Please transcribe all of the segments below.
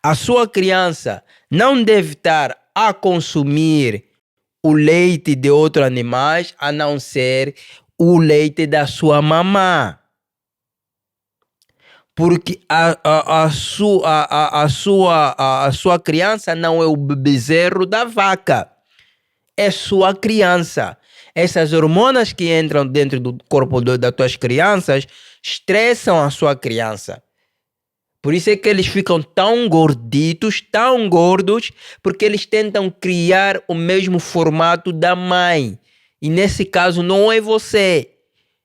A sua criança não deve estar a consumir o leite de outros animais, a não ser o leite da sua mamã. Porque a sua criança não é o bezerro da vaca. É sua criança. Essas hormonas que entram dentro do corpo das tuas crianças estressam a sua criança. Por isso é que eles ficam tão gorditos, tão gordos, porque eles tentam criar o mesmo formato da mãe. E nesse caso não é você,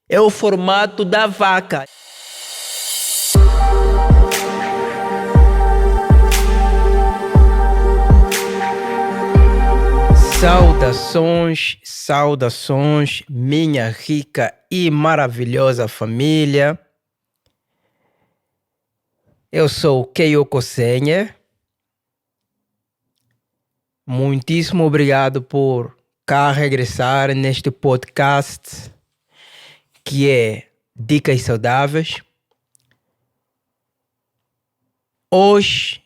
é o formato da vaca. Saudações, minha rica e maravilhosa família. Eu sou o Keio Senha. Muitíssimo obrigado por cá regressar neste podcast que é Dicas Saudáveis. Hoje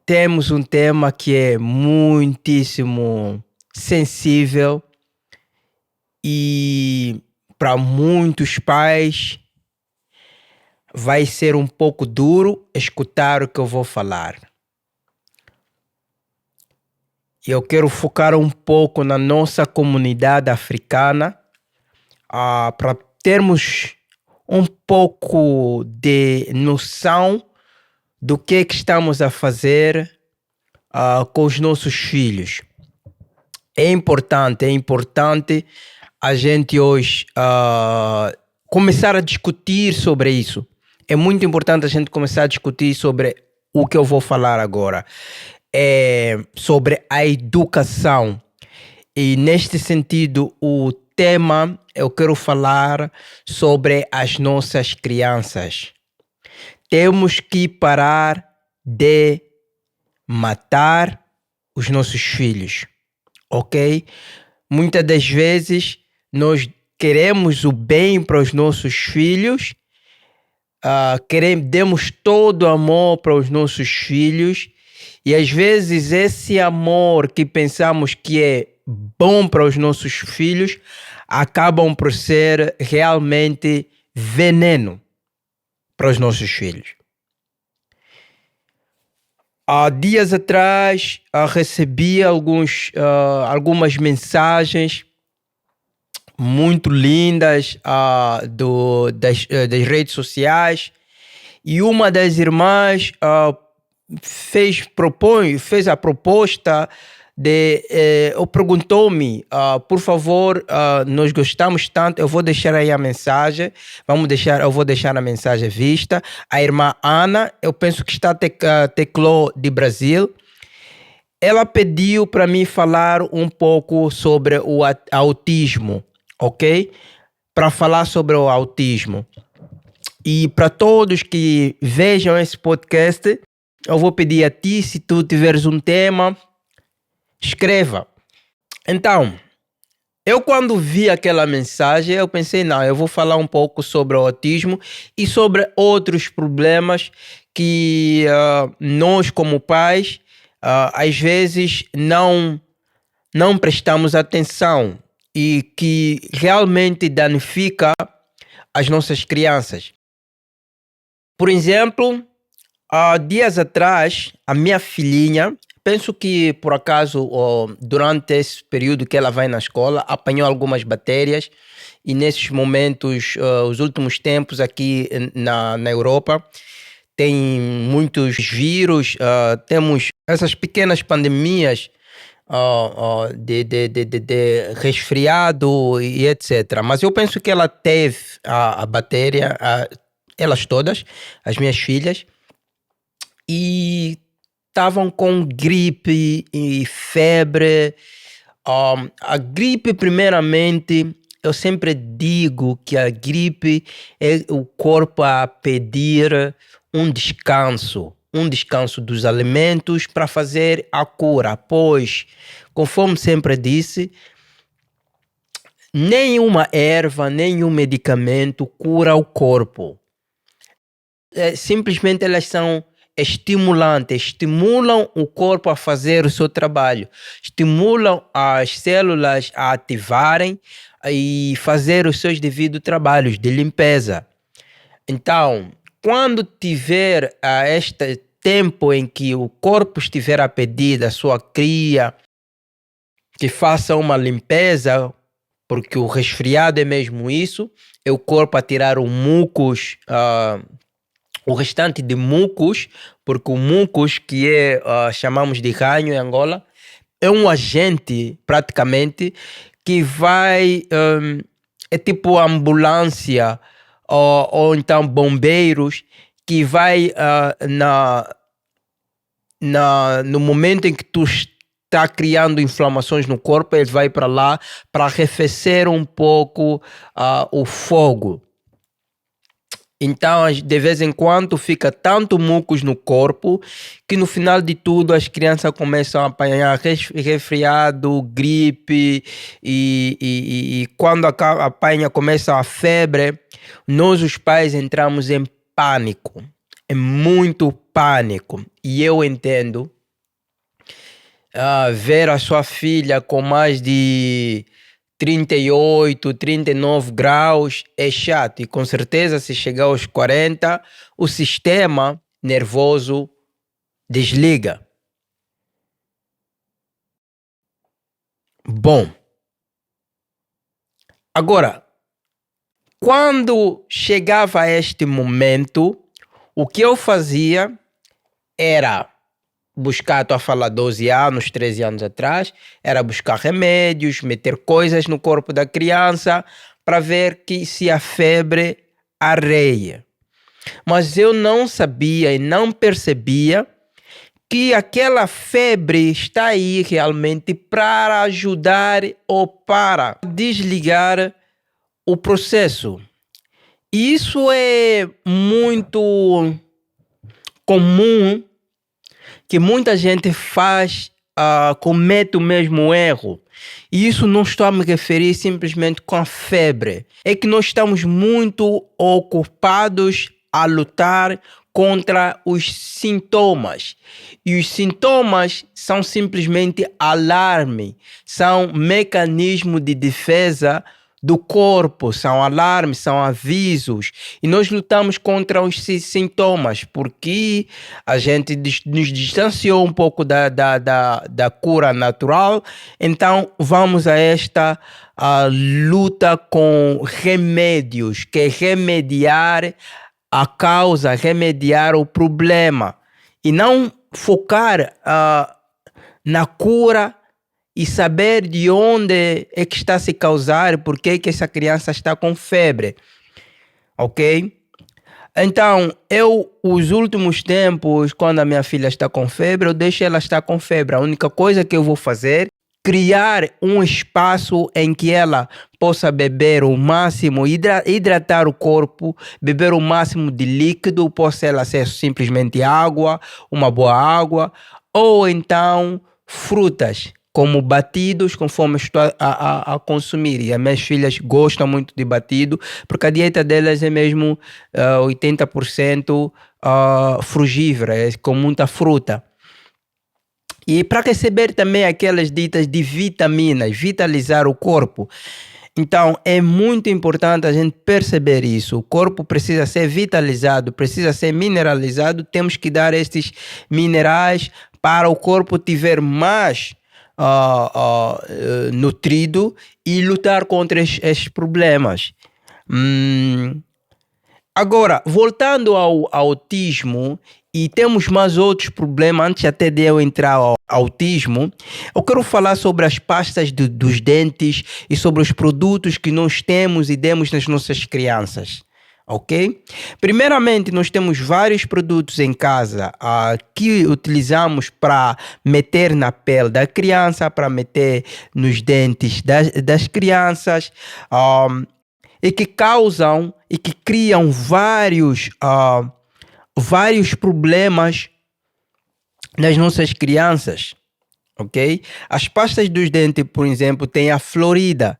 temos um tema que é muitíssimo sensível e para muitos pais vai ser um pouco duro escutar o que eu vou falar. Eu quero focar um pouco na nossa comunidade africana para termos um pouco de noção do que estamos a fazer com os nossos filhos. É importante a gente hoje começar a discutir sobre isso. É muito importante a gente começar a discutir sobre o que eu vou falar agora. Sobre a educação. E neste sentido, o tema eu quero falar sobre as nossas crianças. Temos que parar de matar os nossos filhos, ok? Muitas das vezes nós queremos o bem para os nossos filhos, demos todo o amor para os nossos filhos e às vezes esse amor que pensamos que é bom para os nossos filhos acabam por ser realmente veneno para os nossos filhos. Há dias atrás recebi algumas mensagens muito lindas das redes sociais e uma das irmãs fez a proposta perguntou-me, por favor, nós gostamos tanto, eu vou deixar aí a mensagem, eu vou deixar a mensagem vista. A irmã Ana, eu penso que está teclou de Brasil, ela pediu para mim falar um pouco sobre o autismo, ok? Para falar sobre o autismo. E para todos que vejam esse podcast, eu vou pedir a ti, se tu tiveres um tema, escreva. Então, eu quando vi aquela mensagem, eu pensei, não, eu vou falar um pouco sobre o autismo e sobre outros problemas que nós como pais, às vezes não prestamos atenção e que realmente danifica as nossas crianças. Por exemplo, há dias atrás, a minha filhinha, penso que por acaso durante esse período que ela vai na escola, apanhou algumas bactérias e nesses momentos, os últimos tempos aqui na Europa, tem muitos vírus, temos essas pequenas pandemias de resfriado e etc. Mas eu penso que ela teve a bactéria, elas todas, as minhas filhas, e estavam com gripe e febre. A gripe, primeiramente, eu sempre digo que a gripe é o corpo a pedir um descanso dos alimentos para fazer a cura, pois, conforme sempre disse, nenhuma erva, nenhum medicamento cura o corpo. Simplesmente elas são estimulantes, estimulam o corpo a fazer o seu trabalho, estimulam as células a ativarem e fazer os seus devidos trabalhos de limpeza. Então, quando tiver este tempo em que o corpo estiver a pedir da sua cria que faça uma limpeza, porque o resfriado é mesmo isso, é o corpo a tirar o mucus, o restante de mucus, porque o mucus, que é, chamamos de ranho em Angola, é um agente, praticamente, que vai, é tipo ambulância, ou então bombeiros, que vai no momento em que tu está criando inflamações no corpo, ele vai para lá para arrefecer um pouco o fogo. Então, de vez em quando, fica tanto mucus no corpo que no final de tudo as crianças começam a apanhar resfriado, gripe e quando apanha, começa a febre, nós os pais entramos em pânico. É muito pânico. E eu entendo ver a sua filha com mais de 38, 39 graus é chato. E com certeza, se chegar aos 40, o sistema nervoso desliga. Bom, agora, quando chegava a este momento, o que eu fazia era buscar, estou a falar 12 anos, 13 anos atrás, era buscar remédios, meter coisas no corpo da criança para ver que se a febre arreia. Mas eu não sabia e não percebia que aquela febre está aí realmente para ajudar ou para desligar o processo. E isso é muito comum, que muita gente faz, comete o mesmo erro. E isso não estou a me referir simplesmente com a febre. É que nós estamos muito ocupados a lutar contra os sintomas. E os sintomas são simplesmente alarme, são mecanismo de defesa do corpo, são alarmes, são avisos, e nós lutamos contra os sintomas, porque a gente nos distanciou um pouco da cura natural, então vamos a esta luta com remédios, que é remediar a causa, remediar o problema, e não focar na cura e saber de onde é que está a se causar, por que essa criança está com febre, ok? Então, os últimos tempos, quando a minha filha está com febre, eu deixo ela estar com febre. A única coisa que eu vou fazer, criar um espaço em que ela possa beber o máximo, hidratar o corpo, beber o máximo de líquido, possa ela ser simplesmente água, uma boa água, ou então frutas, como batidos, conforme estou a consumir. E as minhas filhas gostam muito de batido, porque a dieta delas é mesmo 80% frugívora, é com muita fruta. E para receber também aquelas ditas de vitaminas, vitalizar o corpo. Então, é muito importante a gente perceber isso. O corpo precisa ser vitalizado, precisa ser mineralizado. Temos que dar estes minerais para o corpo tiver mais nutrido e lutar contra estes problemas. Agora, voltando ao autismo, e temos mais outros problemas, antes até de eu entrar ao autismo, eu quero falar sobre as pastas dos dentes e sobre os produtos que nós temos e demos nas nossas crianças. Ok? Primeiramente, nós temos vários produtos em casa que utilizamos para meter na pele da criança, para meter nos dentes das crianças, e que causam e que criam vários problemas nas nossas crianças. Ok? As pastas dos dentes, por exemplo, tem a Florida,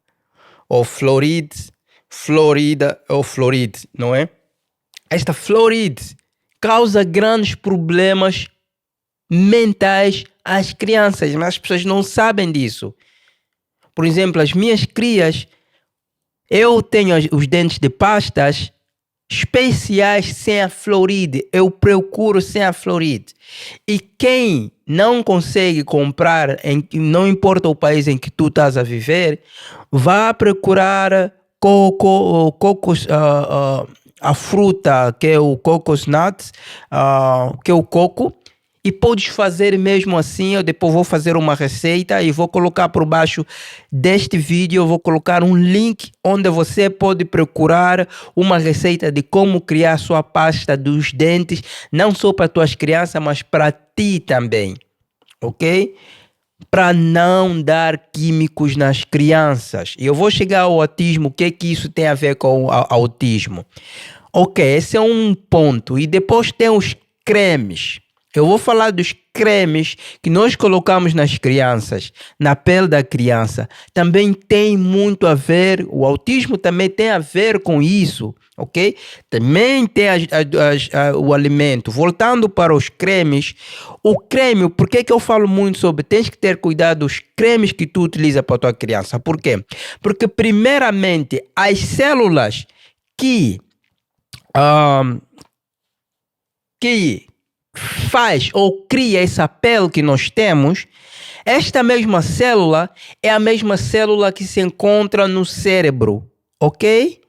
ou Florida ou Floride, não é? Esta Floride causa grandes problemas mentais às crianças, mas as pessoas não sabem disso. Por exemplo, as minhas crias, eu tenho os dentes de pastas especiais sem a fluoride. Eu procuro sem a fluoride. E quem não consegue comprar, não importa o país em que tu estás a viver, vá procurar cocos, a fruta que é o cocos nuts, que é o coco. E podes fazer mesmo assim. Eu depois vou fazer uma receita e vou colocar por baixo deste vídeo. Eu vou colocar um link onde você pode procurar uma receita de como criar sua pasta dos dentes. Não só para tuas crianças, mas para ti também. Ok? Para não dar químicos nas crianças. E eu vou chegar ao autismo. O que é que isso tem a ver com o autismo? Ok, esse é um ponto. E depois tem os cremes. Eu vou falar dos cremes que nós colocamos nas crianças, na pele da criança. Também tem muito a ver, o autismo também tem a ver com isso, ok? Também tem o alimento. Voltando para os cremes, o creme, por que eu falo muito sobre? Tens que ter cuidado dos cremes que tu utiliza para a tua criança. Por quê? Porque primeiramente, as células que faz ou cria essa pele que nós temos, esta mesma célula é a mesma célula que se encontra no cérebro, ok?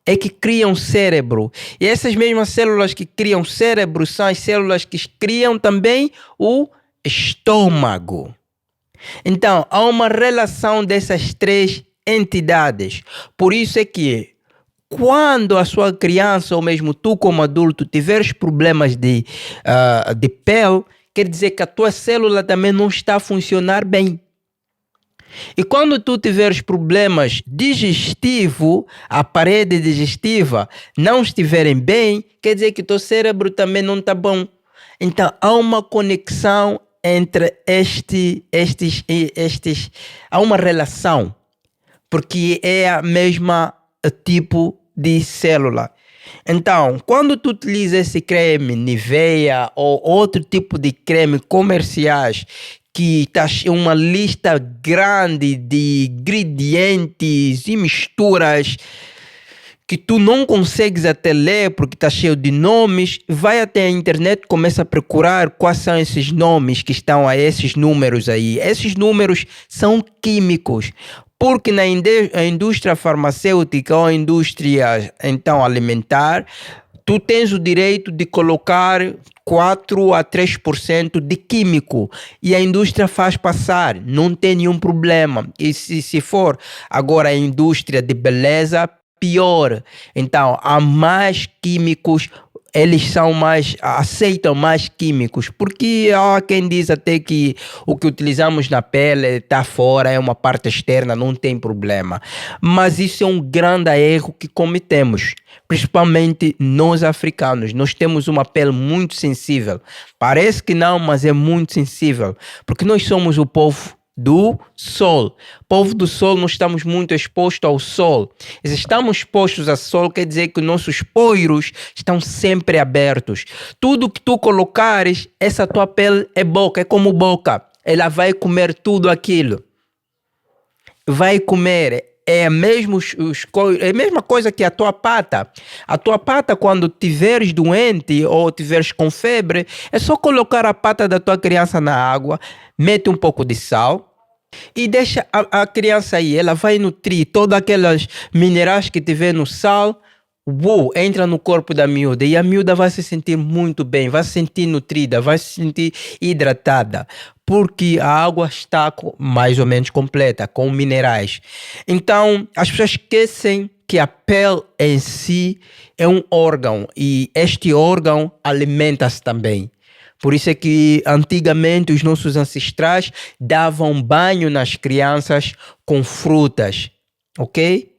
É que criam cérebro. E essas mesmas células que criam cérebro são as células que criam também o estômago. Então, há uma relação dessas três entidades. Por isso é que quando a sua criança ou mesmo tu como adulto tiveres problemas de pele, quer dizer que a tua célula também não está a funcionar bem. E quando tu tiveres problemas digestivos, a parede digestiva não estiverem bem, quer dizer que o teu cérebro também não está bom. Então há uma conexão entre há uma relação, porque é a mesma tipo de célula. Então, quando tu utiliza esse creme Nivea ou outro tipo de creme comerciais que está uma lista grande de ingredientes e misturas que tu não consegues até ler porque está cheio de nomes, vai até a internet, começa a procurar quais são esses nomes que estão a esses números aí. Esses números são químicos. Porque na indústria farmacêutica ou indústria então alimentar, tu tens o direito de colocar 4 a 3% de químico e a indústria faz passar, não tem nenhum problema. E se for agora a indústria de beleza, pior. Então, há mais químicos, eles aceitam mais químicos, porque há quem diz até que o que utilizamos na pele está fora, é uma parte externa, não tem problema. Mas isso é um grande erro que cometemos, principalmente nós africanos. Nós temos uma pele muito sensível. Parece que não, mas é muito sensível, porque nós somos o povo do sol. Povo do sol, nós estamos muito expostos ao sol. E se estamos expostos ao sol, quer dizer que nossos poros estão sempre abertos. Tudo que tu colocares, essa tua pele é boca, é como boca. Ela vai comer tudo aquilo. Vai comer. É a mesma coisa que a tua pata. A tua pata, quando tiveres doente ou tiveres com febre, é só colocar a pata da tua criança na água, mete um pouco de sal e deixa a criança aí. Ela vai nutrir todos aqueles minerais que tiver no sal. Entra no corpo da miúda e a miúda vai se sentir muito bem, vai se sentir nutrida, vai se sentir hidratada, porque a água está mais ou menos completa, com minerais. Então, as pessoas esquecem que a pele em si é um órgão e este órgão alimenta-se também. Por isso é que antigamente os nossos ancestrais davam banho nas crianças com frutas, ok?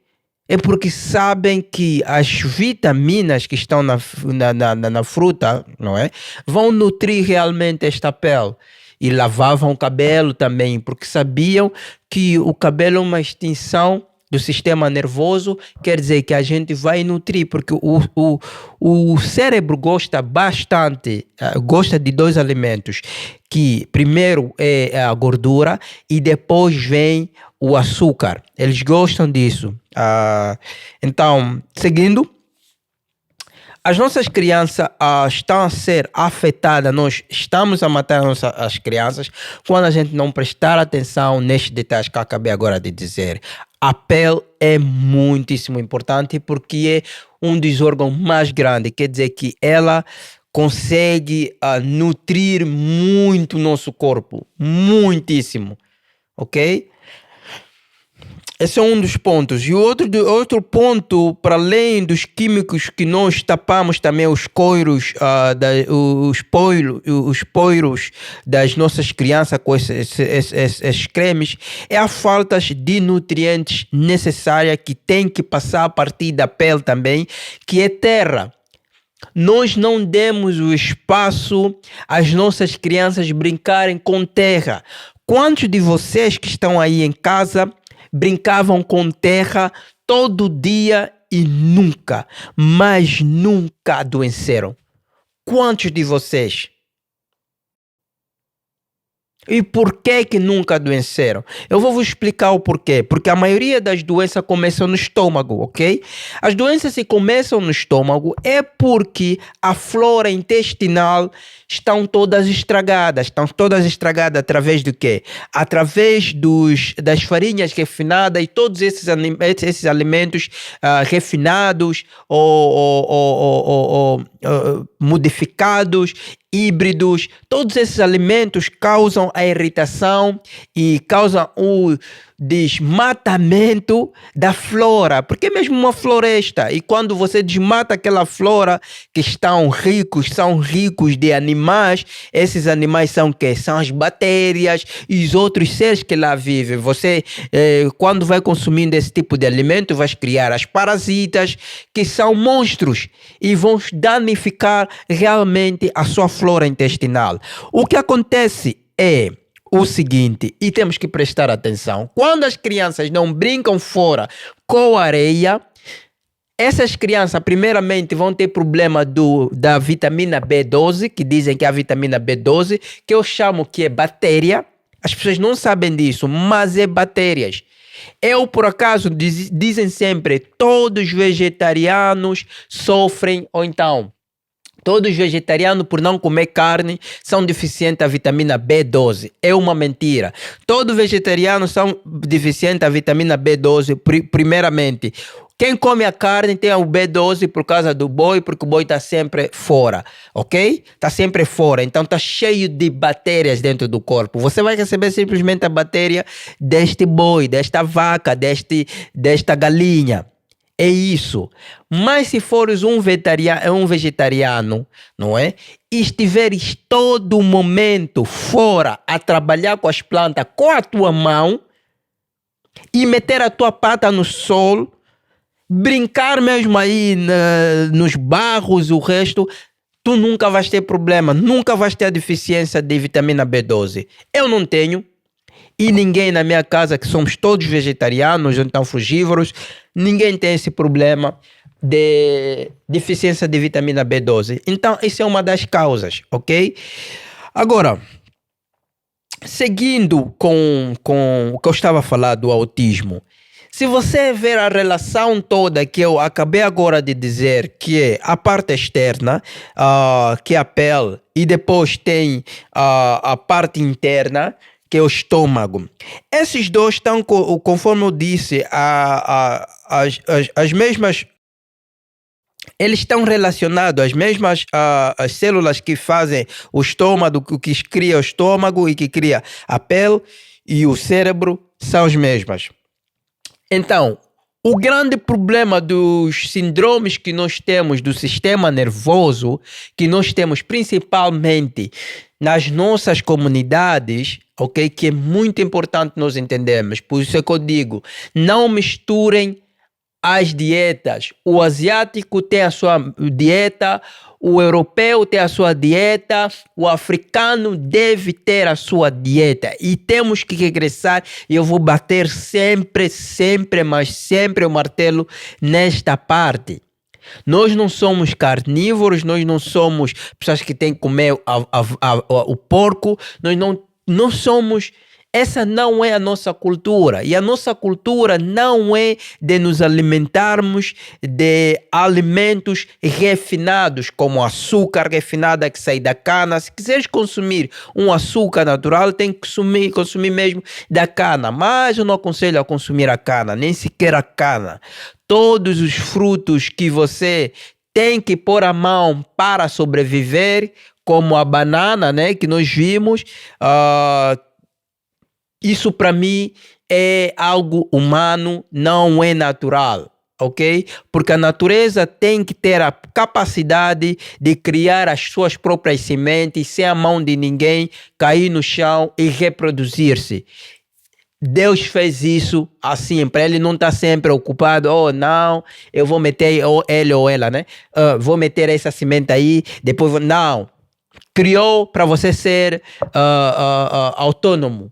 É porque sabem que as vitaminas que estão na fruta, não é? Vão nutrir realmente esta pele. E lavavam o cabelo também, porque sabiam que o cabelo é uma extensão do sistema nervoso, quer dizer que a gente vai nutrir, porque o cérebro gosta bastante, gosta de dois alimentos, que primeiro é a gordura e depois vem o açúcar. Eles gostam disso. Então, seguindo, as nossas crianças estão a ser afetadas, nós estamos a matar as crianças quando a gente não prestar atenção nestes detalhes que eu acabei agora de dizer. A pele é muitíssimo importante porque é um dos órgãos mais grandes, quer dizer que ela consegue nutrir muito o nosso corpo, muitíssimo, ok? Esse é um dos pontos. E outro ponto, para além dos químicos que nós tapamos também os coiros, os poiros das nossas crianças com esses cremes, é a falta de nutrientes necessárias que tem que passar a partir da pele também, que é terra. Nós não demos o espaço às nossas crianças brincarem com terra. Quantos de vocês que estão aí em casa brincavam com terra todo dia e nunca, mas nunca adoeceram? Quantos de vocês? E por que nunca adoeceram? Eu vou vos explicar o porquê. Porque a maioria das doenças começam no estômago, ok? As doenças que começam no estômago é porque a flora intestinal estão todas estragadas. Estão todas estragadas através do quê? Através das farinhas refinadas e todos esses alimentos refinados ou modificados, híbridos. Todos esses alimentos causam a irritação e causam o desmatamento da flora, porque é mesmo uma floresta, e quando você desmata aquela flora que são ricos de animais, esses animais são o quê? São as bactérias e os outros seres que lá vivem. Você, quando vai consumindo esse tipo de alimento, vai criar as parasitas, que são monstros e vão danificar realmente a sua flora intestinal. O que acontece é o seguinte, e temos que prestar atenção: quando as crianças não brincam fora com areia, essas crianças primeiramente vão ter problema da vitamina B12, que dizem que é a vitamina B12, que eu chamo que é bactéria. As pessoas não sabem disso, mas é bactérias. Eu, por acaso, dizem sempre, todos os vegetarianos sofrem, ou então todos os vegetarianos, por não comer carne, são deficientes da vitamina B12. É uma mentira. Todos os vegetarianos são deficientes da vitamina B12, primeiramente. Quem come a carne tem o B12 por causa do boi, porque o boi está sempre fora, ok? Está sempre fora, então está cheio de bactérias dentro do corpo. Você vai receber simplesmente a bactéria deste boi, desta vaca, desta galinha. É isso. Mas se fores um vegetariano, não é? E estiveres todo momento fora a trabalhar com as plantas com a tua mão e meter a tua pata no sol, brincar mesmo aí nos barros e o resto, tu nunca vais ter problema, nunca vais ter a deficiência de vitamina B12. Eu não tenho. E ninguém na minha casa, que somos todos vegetarianos, então frugívoros, ninguém tem esse problema de deficiência de vitamina B12. Então, isso é uma das causas, ok? Agora, seguindo com o que eu estava a falar do autismo, se você ver a relação toda que eu acabei agora de dizer, que é a parte externa, que é a pele, e depois tem a parte interna, que é o estômago. Esses dois estão, conforme eu disse, as mesmas. Eles estão relacionados, as mesmas as células que fazem o estômago, que cria o estômago e que cria a pele e o cérebro, são as mesmas. Então, o grande problema dos síndromes que nós temos do sistema nervoso, que nós temos principalmente nas nossas comunidades, ok? Que é muito importante nós entendermos. Por isso é que eu digo, não misturem as dietas. O asiático tem a sua dieta, o europeu tem a sua dieta, o africano deve ter a sua dieta. E temos que regressar, e eu vou bater sempre, sempre, mas sempre o martelo nesta parte. Nós não somos carnívoros, nós não somos pessoas que têm que comer o porco, nós não somos. Essa não é a nossa cultura. E a nossa cultura não é de nos alimentarmos de alimentos refinados, como açúcar refinada que sai da cana. Se quiseres consumir um açúcar natural, tem que consumir mesmo da cana. Mas eu não aconselho a consumir a cana, nem sequer a cana. Todos os frutos que você tem que pôr a mão para sobreviver, como a banana, né, que nós vimos, isso para mim é algo humano, não é natural, ok? Porque a natureza tem que ter a capacidade de criar as suas próprias sementes sem a mão de ninguém, cair no chão e reproduzir-se. Deus fez isso assim, para ele não estar sempre ocupado, oh não, eu vou meter ele ou ela, né? Vou meter essa semente aí, depois não. Criou para você ser autônomo.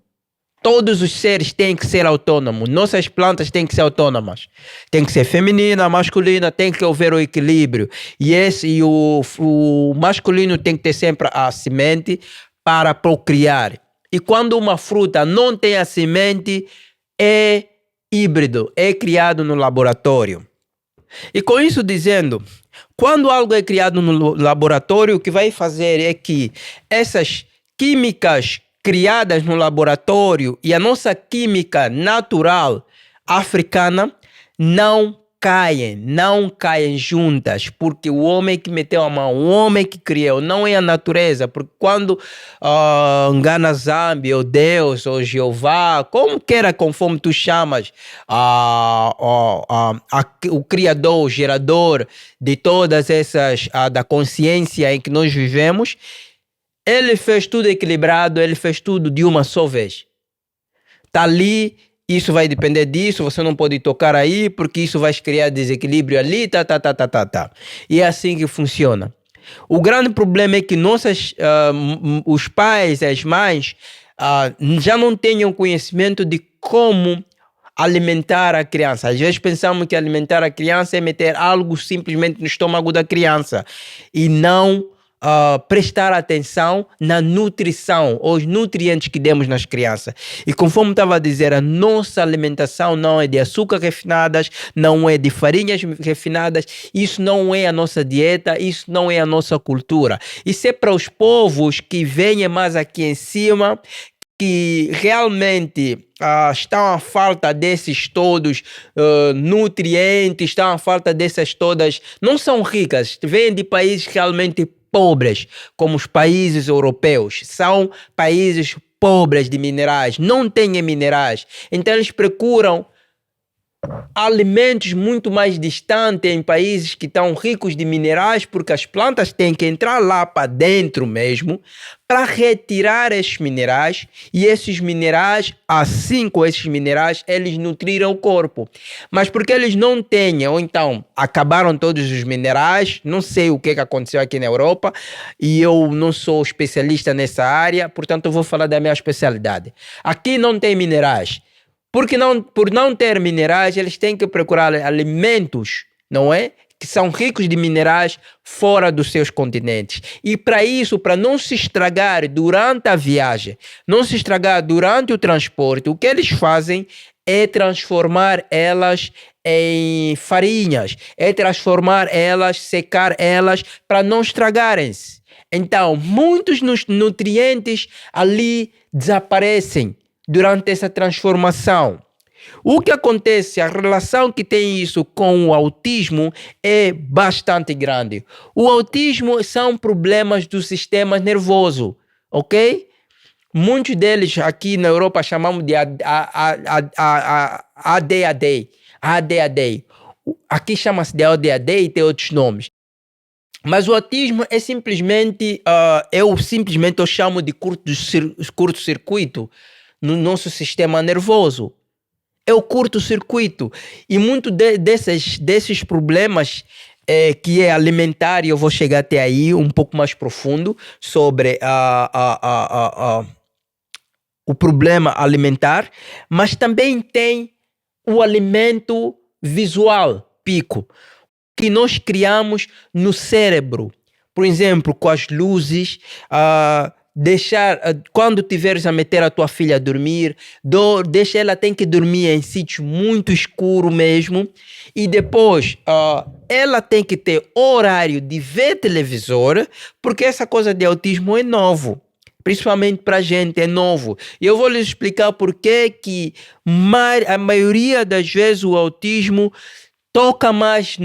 Todos os seres têm que ser autônomos. Nossas plantas têm que ser autônomas. Tem que ser feminina, masculina, tem que haver o equilíbrio. E o masculino tem que ter sempre a semente para procriar. E quando uma fruta não tem a semente, é híbrido, é criado no laboratório. E com isso dizendo, quando algo é criado no laboratório, o que vai fazer é que essas químicas criadas no laboratório e a nossa química natural africana não caem juntas, porque o homem que meteu a mão, o homem que criou, não é a natureza, porque quando Nganazambi, ou Deus, ou Jeová, como queira, conforme tu chamas, o criador, o gerador de todas essas, da consciência em que nós vivemos, ele fez tudo equilibrado, ele fez tudo de uma só vez. Tá ali, isso vai depender disso, você não pode tocar aí, porque isso vai criar desequilíbrio ali, tá. E é assim que funciona. O grande problema é que os pais, as mães, já não tenham conhecimento de como alimentar a criança. Às vezes pensamos que alimentar a criança é meter algo simplesmente no estômago da criança e não prestar atenção na nutrição, os nutrientes que demos nas crianças. E conforme estava a dizer, a nossa alimentação não é de açúcar refinadas, não é de farinhas refinadas, isso não é a nossa dieta, isso não é a nossa cultura. Isso é para os povos que vêm mais aqui em cima, que realmente estão à falta desses todos nutrientes, estão à falta dessas todas, não são ricas, vêm de países realmente pobres, como os países europeus, são países pobres de minerais, não têm minerais, então eles procuram alimentos muito mais distantes em países que estão ricos de minerais, porque as plantas têm que entrar lá para dentro mesmo para retirar esses minerais, e esses minerais, assim com esses minerais, eles nutriram o corpo. Mas porque eles não têm, ou então acabaram todos os minerais, não sei o que aconteceu aqui na Europa, e eu não sou especialista nessa área, portanto eu vou falar da minha especialidade. Aqui não tem minerais. Por não ter minerais, eles têm que procurar alimentos, não é? Que são ricos de minerais fora dos seus continentes. E para isso, para não se estragar durante a viagem, não se estragar durante o transporte, o que eles fazem é transformar elas em farinhas, é transformar elas, secar elas para não estragarem-se. Então, muitos nutrientes ali desaparecem durante essa transformação. O que acontece, a relação que tem isso com o autismo é bastante grande. O autismo são problemas do sistema nervoso, ok? Muitos deles aqui na Europa chamamos de ADHD. Aqui chama-se de ADHD e tem outros nomes. Mas o autismo é simplesmente, eu chamo de curto-circuito no nosso sistema nervoso. é o curto-circuito. E muito desses problemas que é alimentar, e eu vou chegar até aí um pouco mais profundo sobre o problema alimentar, mas também tem o alimento visual, pico, que nós criamos no cérebro. Por exemplo, com as luzes, quando tiveres a meter a tua filha a dormir, deixa ela tem que dormir em sítio muito escuro mesmo, e depois ela tem que ter horário de ver televisor, porque essa coisa de autismo é novo. Principalmente para a gente, é novo. E eu vou lhes explicar por que a maioria das vezes o autismo toca mais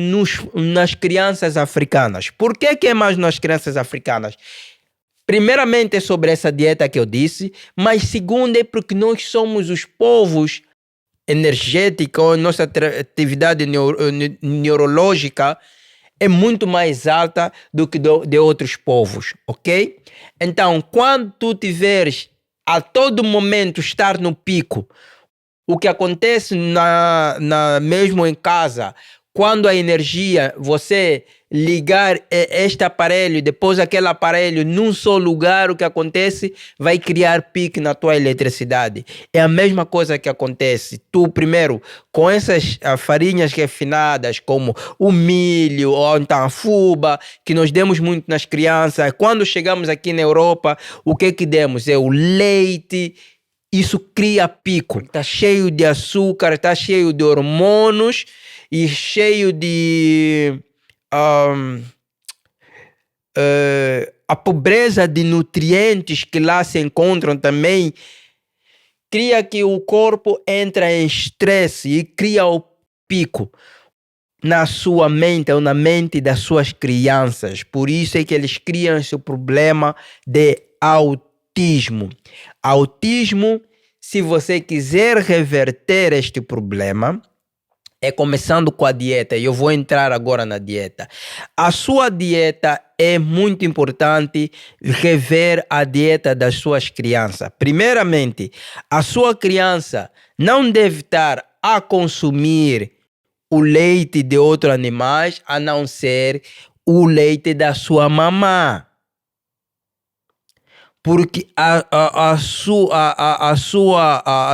nas crianças africanas. Por que é mais nas crianças africanas? Primeiramente é sobre essa dieta que eu disse, mas segundo é porque nós somos os povos energéticos, nossa atividade neurológica é muito mais alta do que de outros povos, ok? Então, quando tu tiveres a todo momento estar no pico, o que acontece mesmo em casa, quando a energia, você ligar este aparelho, depois aquele aparelho num só lugar, o que acontece? Vai criar pique na tua eletricidade. É a mesma coisa que acontece. Tu, primeiro, com essas farinhas refinadas, como o milho ou então a fuba, que nós demos muito nas crianças, quando chegamos aqui na Europa, o que demos? É o leite. Isso cria pico. Está cheio de açúcar, está cheio de hormônios e cheio de a pobreza de nutrientes que lá se encontram também cria que o corpo entra em estresse e cria o pico na sua mente ou na mente das suas crianças. Por isso é que eles criam esse problema de autismo. Autismo, se você quiser reverter este problema, é começando com a dieta, e eu vou entrar agora na dieta. A sua dieta é muito importante rever a dieta das suas crianças. Primeiramente, a sua criança não deve estar a consumir o leite de outros animais, a não ser o leite da sua mamã. Porque a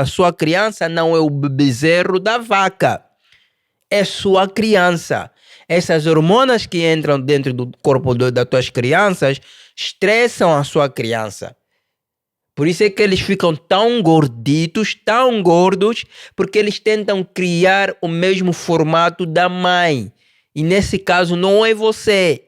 sua criança não é o bezerro da vaca. É sua criança. Essas hormonas que entram dentro do corpo das tuas crianças estressam a sua criança. Por isso é que eles ficam tão gorditos, tão gordos, porque eles tentam criar o mesmo formato da mãe. E nesse caso não é você.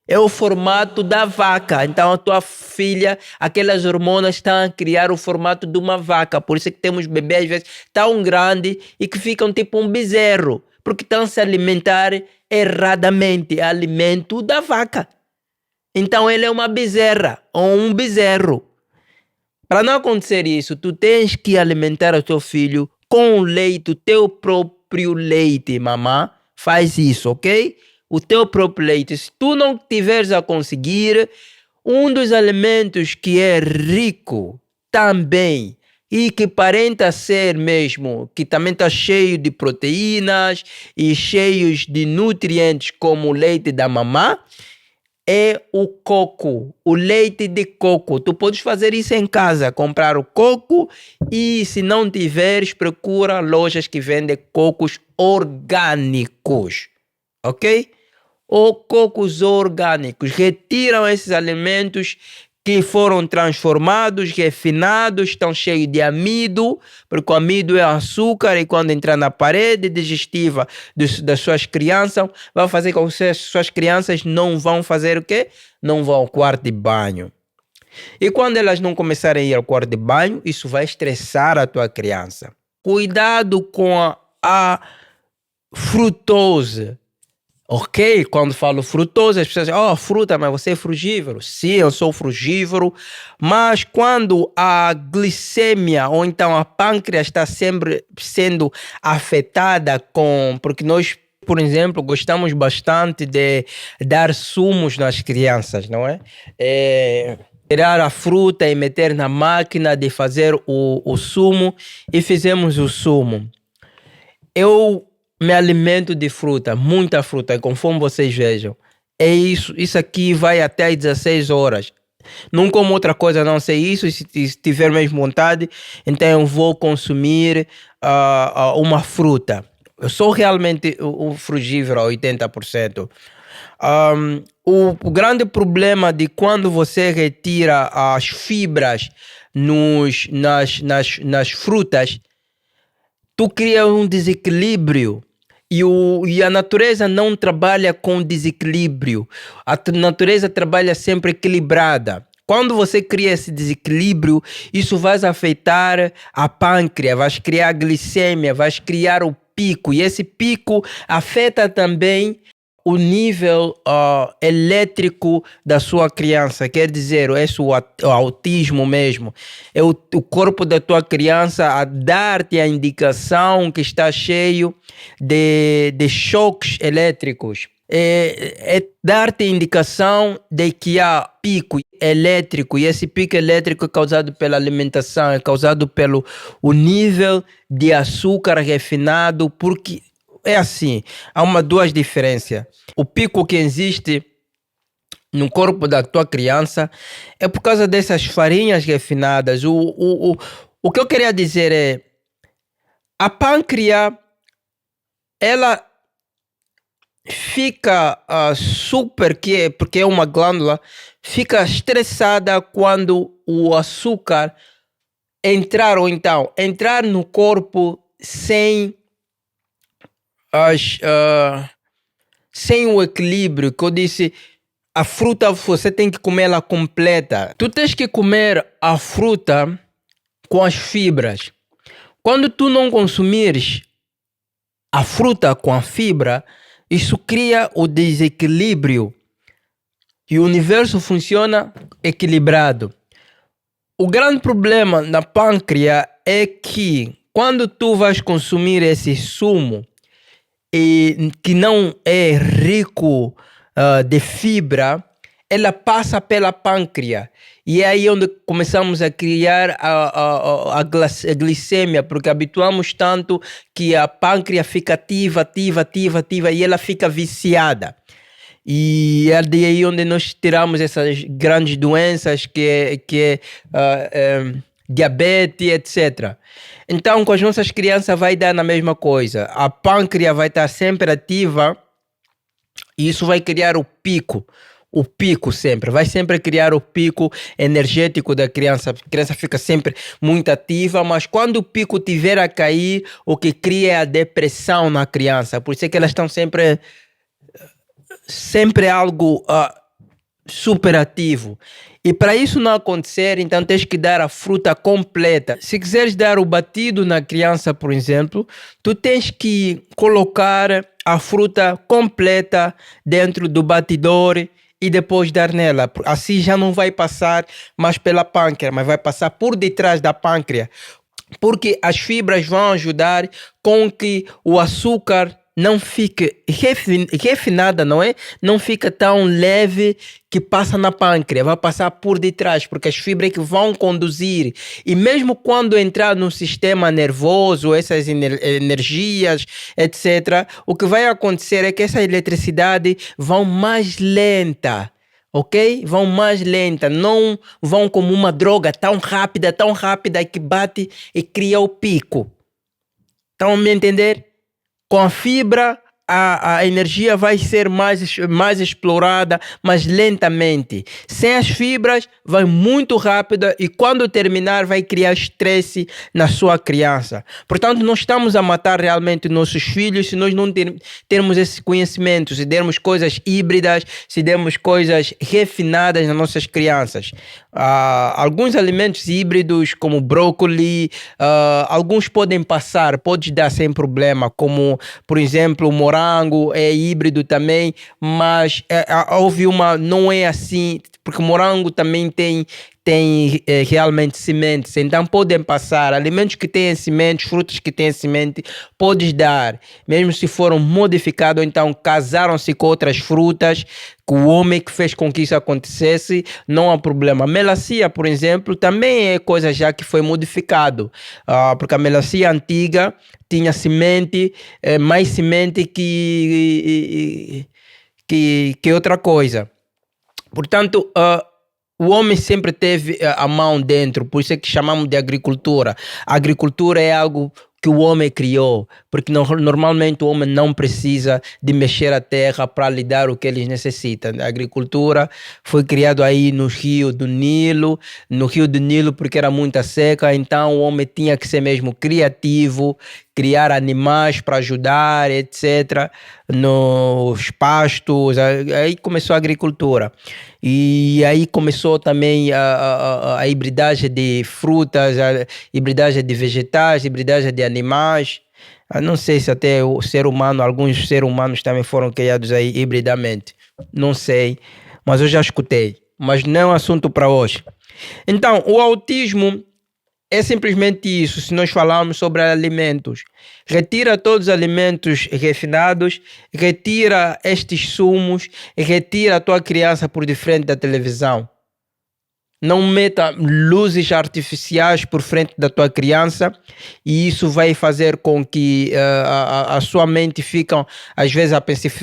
É o formato da vaca. Então a tua filha, aquelas hormonas estão a criar o formato de uma vaca. Por isso é que temos bebês às vezes tão grandes e que ficam tipo um bezerro. Porque estão se alimentar erradamente, alimento da vaca. Então ele é uma bezerra ou um bezerro. Para não acontecer isso, tu tens que alimentar o teu filho com o leite, o teu próprio leite, mamã. Faz isso, ok? O teu próprio leite. Se tu não tiveres a conseguir, um dos alimentos que é rico também e que aparenta ser mesmo, que também está cheio de proteínas e cheios de nutrientes como o leite da mamã, é o coco, o leite de coco. Tu podes fazer isso em casa, comprar o coco e se não tiveres, procura lojas que vendem cocos orgânicos, ok? Ou cocos orgânicos. Retiram esses alimentos que foram transformados, refinados, estão cheios de amido, porque o amido é açúcar e quando entrar na parede digestiva das suas crianças, vai fazer com que as suas crianças não vão fazer o quê? Não vão ao quarto de banho. E quando elas não começarem a ir ao quarto de banho, isso vai estressar a tua criança. Cuidado com a frutose. Ok, quando falo frutoso, as pessoas dizem, fruta, mas você é frugívoro. Sim, eu sou frugívoro, mas quando a glicemia ou então a pâncreas está sempre sendo afetada porque nós, por exemplo, gostamos bastante de dar sumos nas crianças, não é? Tirar a fruta e meter na máquina de fazer o sumo e fizemos o sumo. Eu me alimento de fruta, muita fruta, e conforme vocês vejam. É isso, isso aqui vai até às 16 horas. Não como outra coisa a não ser isso, e se tiver mesmo vontade, então eu vou consumir uma fruta. Eu sou realmente um frugívoro a 80%. O grande problema de quando você retira as fibras nas frutas, tu cria um desequilíbrio. E a natureza não trabalha com desequilíbrio. A natureza trabalha sempre equilibrada. Quando você cria esse desequilíbrio, isso vai afetar a pâncreas, vai criar glicemia, vai criar o pico. E esse pico afeta também o nível elétrico da sua criança, quer dizer, o autismo mesmo. É o corpo da tua criança a dar-te a indicação que está cheio de choques elétricos. É dar-te a indicação de que há pico elétrico, e esse pico elétrico é causado pela alimentação, é causado pelo o nível de açúcar refinado, porque é assim, há duas diferenças. O pico que existe no corpo da tua criança é por causa dessas farinhas refinadas. O que eu queria dizer é, a pâncreas, ela fica porque é uma glândula, fica estressada quando o açúcar entrar no corpo sem o equilíbrio, que eu disse, a fruta você tem que comer ela completa. Tu tens que comer a fruta com as fibras. Quando tu não consumires a fruta com a fibra, isso cria o desequilíbrio e o universo funciona equilibrado. O grande problema na pâncreas é que quando tu vais consumir esse sumo e que não é rico de fibra, ela passa pela pâncreas. E é aí onde começamos a criar a glicemia, porque habituamos tanto que a pâncreas fica ativa, e ela fica viciada. E é daí onde nós tiramos essas grandes doenças que é diabetes, etc. Então, com as nossas crianças vai dar na mesma coisa. A pâncreas vai estar sempre ativa e isso vai criar o pico. O pico sempre, vai sempre criar o pico energético da criança. A criança fica sempre muito ativa, mas quando o pico tiver a cair, o que cria é a depressão na criança. Por isso é que elas estão sempre algo super ativo. E para isso não acontecer, então tens que dar a fruta completa. Se quiseres dar o batido na criança, por exemplo, tu tens que colocar a fruta completa dentro do batidor e depois dar nela. Assim já não vai passar mais pela pâncreas, mas vai passar por detrás da pâncreas. Porque as fibras vão ajudar com que o açúcar não fique refinada, não é? Não fica tão leve que passa na pâncreas, vai passar por detrás, porque as fibras que vão conduzir. E mesmo quando entrar no sistema nervoso, essas energias, etc., o que vai acontecer é que essa eletricidade vão mais lenta. Ok? Vão mais lenta, não vão como uma droga tão rápida que bate e cria o pico. Estão a me entender? Com a fibra, a energia vai ser mais explorada, mas lentamente. Sem as fibras, vai muito rápido e quando terminar, vai criar estresse na sua criança. Portanto, nós estamos a matar realmente nossos filhos se nós não termos esse conhecimento, se dermos coisas híbridas, se dermos coisas refinadas nas nossas crianças. Alguns alimentos híbridos, como brócolis, alguns podem passar, pode dar sem problema, como, por exemplo, o morango é híbrido também, mas houve não é assim, porque o morango também tem têm realmente sementes, então podem passar. Alimentos que têm sementes, frutas que têm semente, podes dar, mesmo se foram modificados, então casaram-se com outras frutas, que o homem que fez com que isso acontecesse, não há problema. Melancia, por exemplo, também é coisa já que foi modificado, porque a melancia antiga tinha semente, mais semente que outra coisa. Portanto, o homem sempre teve a mão dentro, por isso é que chamamos de agricultura. A agricultura é algo que o homem criou, porque normalmente o homem não precisa de mexer a terra para lhe dar o que eles necessitam. A agricultura foi criada aí no Rio do Nilo porque era muita seca, então o homem tinha que ser mesmo criativo, criar animais para ajudar, etc. Nos pastos, aí começou a agricultura. E aí começou também a hibridagem de frutas, a hibridagem de vegetais, a hibridagem de animais. Não sei se até o ser humano, alguns seres humanos também foram criados aí hibridamente. Não sei, mas eu já escutei. Mas não é um assunto para hoje. Então, o autismo é simplesmente isso, se nós falarmos sobre alimentos. Retira todos os alimentos refinados, retira estes sumos, retira a tua criança por de frente da televisão. Não meta luzes artificiais por frente da tua criança e isso vai fazer com que a sua mente fique, às vezes,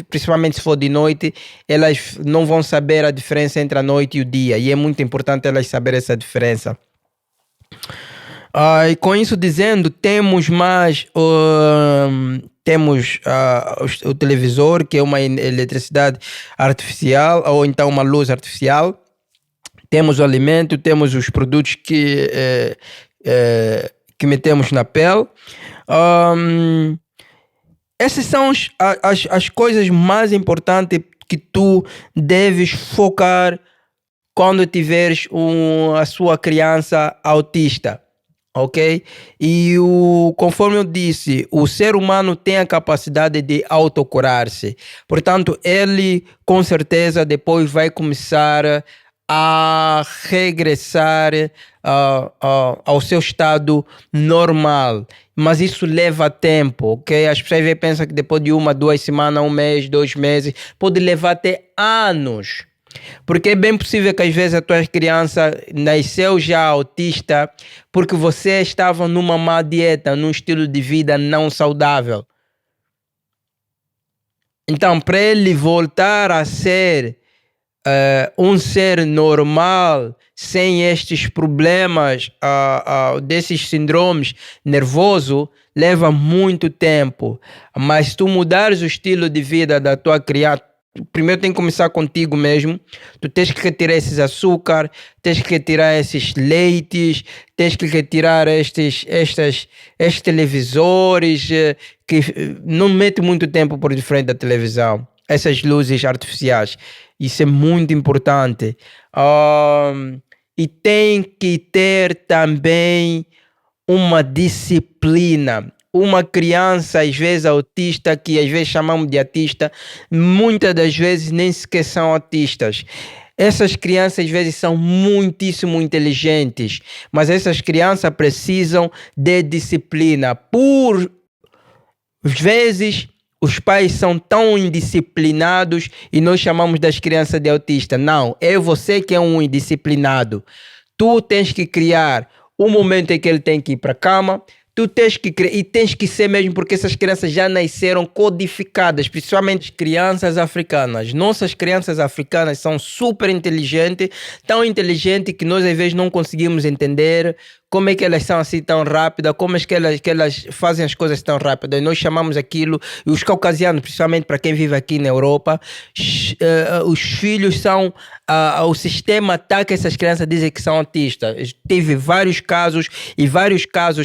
principalmente se for de noite, elas não vão saber a diferença entre a noite e o dia. E é muito importante elas saberem essa diferença. E com isso dizendo, temos mais o televisor, que é uma eletricidade artificial ou então uma luz artificial. Temos o alimento, temos os produtos que metemos na pele. Essas são as coisas mais importantes que tu deves focar quando tiveres a sua criança autista. Ok? E conforme eu disse, o ser humano tem a capacidade de autocurar-se. Portanto, ele com certeza depois vai começar a regressar ao seu estado normal. Mas isso leva tempo, ok? As pessoas pensam que depois de 1, 2 semanas, 1 mês, 2 meses, pode levar até anos. Porque é bem possível que às vezes a tua criança nasceu já autista porque você estava numa má dieta, num estilo de vida não saudável. Então, para ele voltar a ser um ser normal, sem estes problemas, desses síndromes nervosos, leva muito tempo. Mas se tu mudares o estilo de vida da tua criança, primeiro tem que começar contigo mesmo. Tu tens que retirar esses açúcar, tens que retirar esses leites, tens que retirar estes televisores que não metem muito tempo por de frente da televisão. Essas luzes artificiais. Isso é muito importante. E tem que ter também uma disciplina. Uma criança, às vezes autista, que às vezes chamamos de autista, muitas das vezes nem sequer são autistas. Essas crianças às vezes são muitíssimo inteligentes, mas essas crianças precisam de disciplina. Por vezes, os pais são tão indisciplinados e nós chamamos das crianças de autista. Não, é você que é um indisciplinado. Tu tens que criar um momento em que ele tem que ir para a cama. Tu tens que criar, e tens que ser mesmo, porque essas crianças já nasceram codificadas, principalmente crianças africanas. Nossas crianças africanas são super inteligentes, tão inteligentes que nós às vezes não conseguimos entender como é que elas são assim tão rápidas, como é que elas fazem as coisas tão rápidas. Nós chamamos aquilo, e os caucasianos, principalmente para quem vive aqui na Europa, os filhos são, o sistema ataca essas crianças, dizem que são autistas. Tive vários casos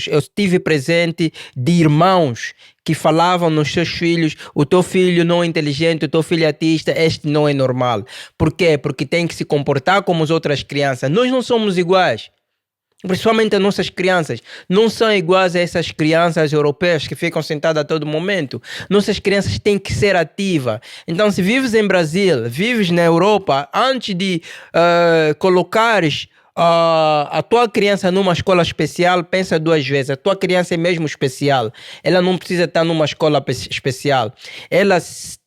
eu estive presente de irmãos que falavam nos seus filhos: o teu filho não é inteligente, o teu filho é autista, este não é normal. Por quê? Porque tem que se comportar como as outras crianças. Nós não somos iguais. Principalmente as nossas crianças não são iguais a essas crianças europeias que ficam sentadas a todo momento. Nossas crianças têm que ser ativas. Então, se vives em Brasil, vives na Europa, antes de colocares a tua criança numa escola especial, pensa duas vezes. A tua criança é mesmo especial. Ela não precisa estar numa escola especial. Ela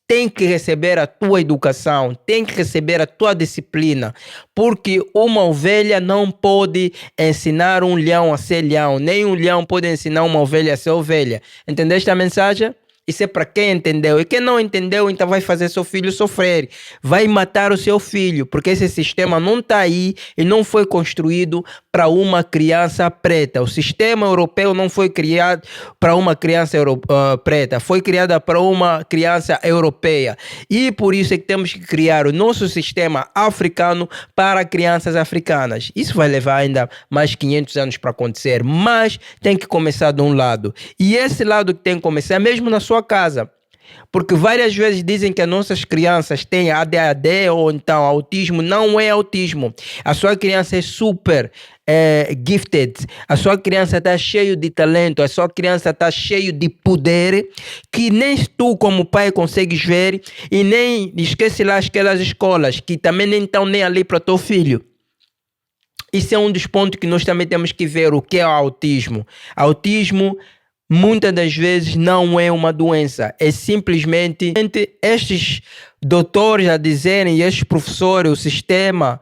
tem que receber a tua educação, tem que receber a tua disciplina, porque uma ovelha não pode ensinar um leão a ser leão, nem um leão pode ensinar uma ovelha a ser ovelha. Entendeste a mensagem? Isso é para quem entendeu. E quem não entendeu, então vai fazer seu filho sofrer. Vai matar o seu filho, porque esse sistema não está aí e não foi construído para uma criança preta. O sistema europeu não foi criado para uma criança preta, foi criada para uma criança europeia. E por isso é que temos que criar o nosso sistema africano para crianças africanas. Isso vai levar ainda mais 500 anos para acontecer, mas tem que começar de um lado. E esse lado que tem que começar mesmo na sua casa. Porque várias vezes dizem que as nossas crianças têm ADHD ou então autismo. Não é autismo. A sua criança é super gifted. A sua criança está cheio de talento. A sua criança está cheio de poder que nem tu como pai consegues ver, e nem esquece lá aquelas escolas que também nem estão nem ali para teu filho. Isso é um dos pontos que nós também temos que ver o que é o autismo. Autismo muitas das vezes não é uma doença, é simplesmente estes doutores a dizerem, e estes professores, o sistema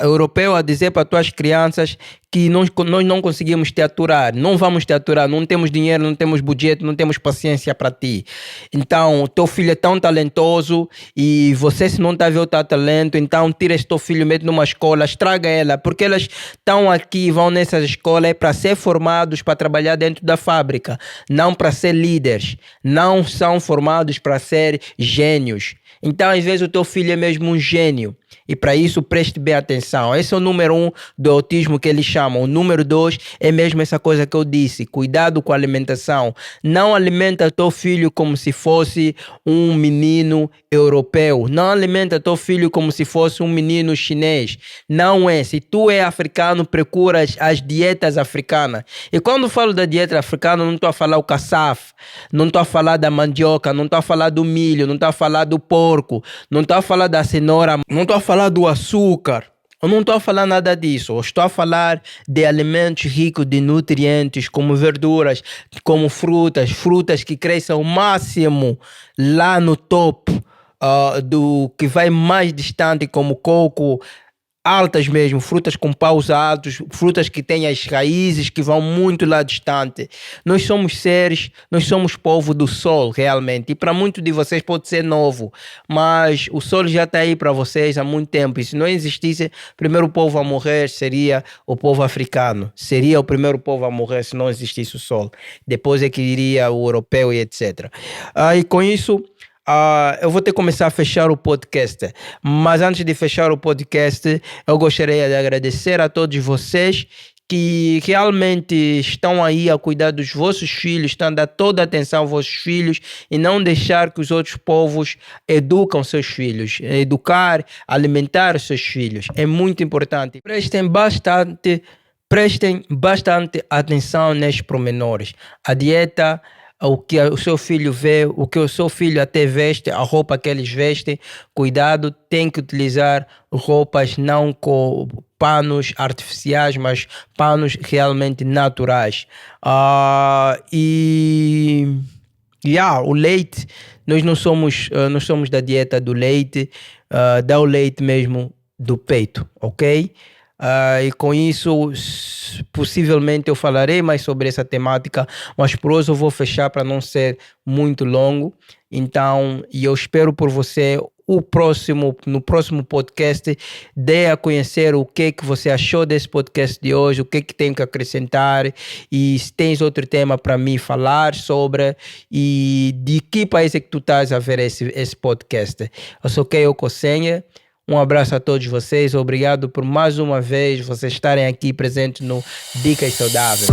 europeu a dizer para as tuas crianças que nós não conseguimos te aturar, não vamos te aturar, não temos dinheiro, não temos budget, não temos paciência para ti. Então, teu filho é tão talentoso e você, se não está a ver o teu talento, então tira esse teu filho, mete numa escola, estraga ela, porque elas estão aqui, vão nessas escolas para ser formados para trabalhar dentro da fábrica, não para ser líderes, não são formados para ser gênios. Então, às vezes, o teu filho é mesmo um gênio. E para isso, preste bem atenção. Esse é o número 1 do autismo que eles chamam. O número 2 é mesmo essa coisa que eu disse. Cuidado com a alimentação. Não alimenta teu filho como se fosse um menino europeu. Não alimenta teu filho como se fosse um menino chinês. Não é. Se tu é africano, procura as dietas africanas. E quando falo da dieta africana, não estou a falar o cassaf, não estou a falar da mandioca, não estou a falar do milho, não estou a falar do porco, não estou a falar da cenoura, não estou a falar do açúcar. Eu não estou a falar nada disso. Eu estou a falar de alimentos ricos de nutrientes, como verduras, como frutas que crescem ao máximo lá no topo, do que vai mais distante, como coco, altas mesmo, frutas com paus altos, frutas que têm as raízes que vão muito lá distante. Nós somos seres, nós somos povo do sol realmente, e para muitos de vocês pode ser novo, mas o sol já está aí para vocês há muito tempo, e se não existisse, o primeiro povo a morrer seria o povo africano, seria o primeiro povo a morrer se não existisse o sol, depois é que iria o europeu e etc. E com isso, eu vou ter que começar a fechar o podcast, mas antes de fechar o podcast, eu gostaria de agradecer a todos vocês que realmente estão aí a cuidar dos vossos filhos, estão a dar toda a atenção aos vossos filhos e não deixar que os outros povos educam seus filhos. Educar, alimentar os seus filhos é muito importante. Prestem bastante atenção nestes pormenores. A dieta, o que o seu filho vê, o que o seu filho até veste, a roupa que eles vestem, cuidado, tem que utilizar roupas não com panos artificiais, mas panos realmente naturais. O leite, nós não somos da dieta do leite, dá o leite mesmo do peito, ok? E com isso, possivelmente eu falarei mais sobre essa temática, mas por hoje eu vou fechar para não ser muito longo. Então, eu espero por você no próximo podcast, dê a conhecer o que você achou desse podcast de hoje, o que tem que acrescentar, e se tens outro tema para mim falar sobre, e de que país é que tu estás a ver esse podcast. Eu sou Keio Kosenha. Um abraço a todos vocês, obrigado por mais uma vez vocês estarem aqui presentes no Dicas Saudáveis.